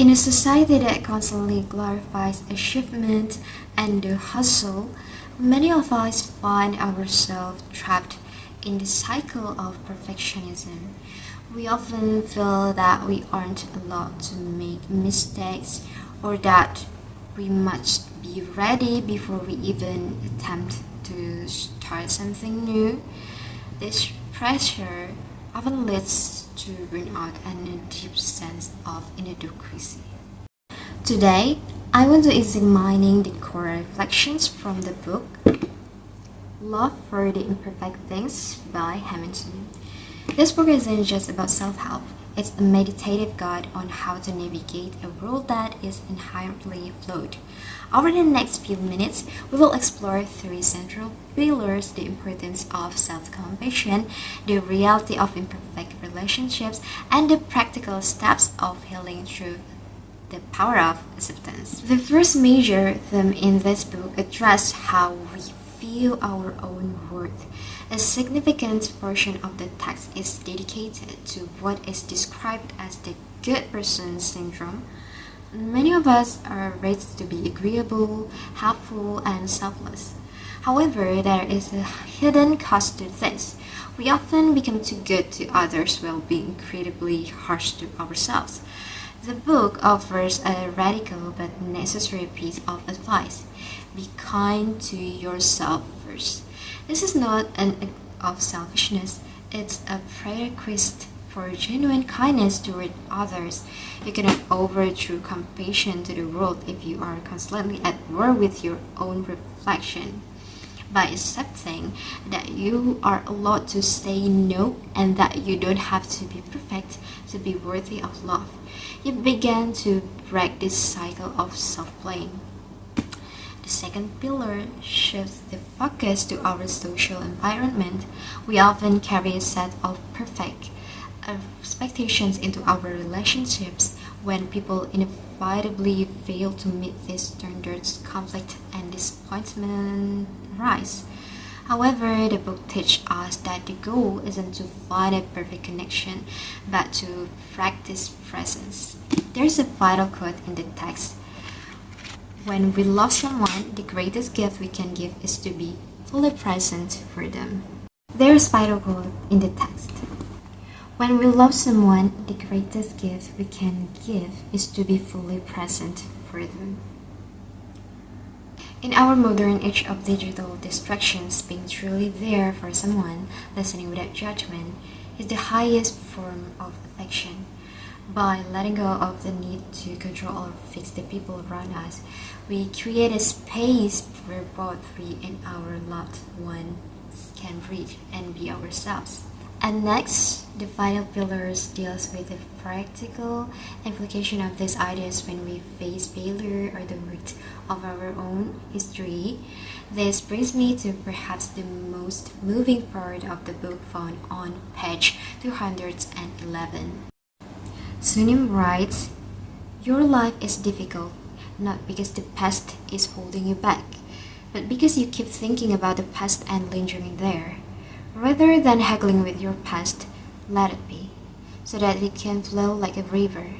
In a society that constantly glorifies achievement and the hustle, many of us find ourselves trapped in the cycle of perfectionism. We often feel that we aren't allowed to make mistakes or that we must be ready before we even attempt to start something new. This pressure often leads to burnout and a deep sense of inadequacy. Today, I want to examine the core reflections from the book Love for the Imperfect Things by Haemin. This book isn't just about self-help. It's a meditative guide on how to navigate a world that is inherently flawed. Over the next few minutes, we will explore three central pillars: the importance of self-compassion, the reality of imperfect relationships, and the practical steps of healing through the power of acceptance. The first major theme in this book addresses how we feel our own worth. A significant portion of the text is dedicated to what is described as the good person syndrome. Many of us are raised to be agreeable, helpful, and selfless. However, there is a hidden cost to this. We often become too good to others while being incredibly harsh to ourselves. The book offers a radical but necessary piece of advice: be kind to yourself first. This is not an act of selfishness, it's a prerequisite for genuine kindness toward others. You cannot offer true compassion to the world if you are constantly at war with your own reflection. By accepting that you are allowed to say no and that you don't have to be perfect to be worthy of love, you begin to break this cycle of self-blame. The second pillar shifts the focus to our social environment. We often carry a set of perfect expectations into our relationships. When people inevitably fail to meet these standards, conflict and disappointment rise. However, the book teaches us that the goal isn't to find a perfect connection, but to practice presence. There's a vital quote in the text: when we love someone, the greatest gift we can give is to be fully present for them. There's a vital quote in the text: when we love someone, the greatest gift we can give is to be fully present for them. In our modern age of digital distractions, being truly there for someone, listening without judgment, is the highest form of affection. By letting go of the need to control or fix the people around us, we create a space where both we and our loved ones can breathe and be ourselves. And next, the final pillars deals with the practical implication of these ideas when we face failure or the root of our own history. This brings me to perhaps the most moving part of the book, found on page 211. Sunim writes, "Your life is difficult, not because the past is holding you back, but because you keep thinking about the past and lingering there. Rather than haggling with your past, let it be, so that it can flow like a river.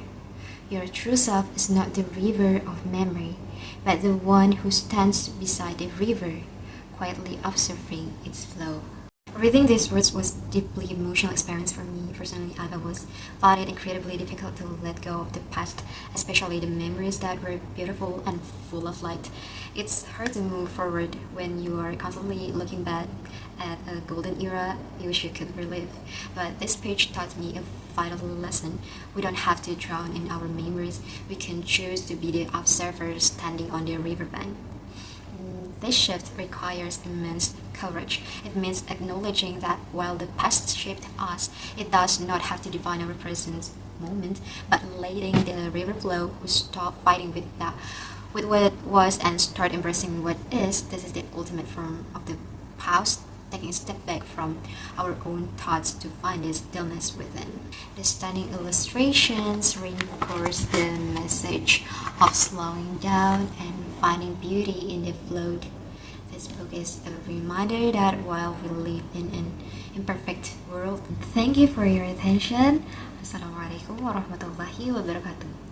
Your true self is not the river of memory, but the one who stands beside the river, quietly observing its flow." Reading these words was a deeply emotional experience for me. Personally, I found it incredibly difficult to let go of the past, especially the memories that were beautiful and full of light. It's hard to move forward when you are constantly looking back at a golden era you wish you could relive. But this page taught me a vital lesson. We don't have to drown in our memories. We can choose to be the observer standing on the riverbank. This shift requires immense courage. It means acknowledging that while the past shaped us, it does not have to define our present moment, but letting the river flow, we stop fighting with what was and start embracing what is. This is the ultimate form of the pause, taking a step back from our own thoughts to find the stillness within. The stunning illustrations reinforce the message of slowing down and finding beauty in the flow. This book is a reminder that while we live in an imperfect world, thank you for your attention. Assalamualaikum warahmatullahi wabarakatuh.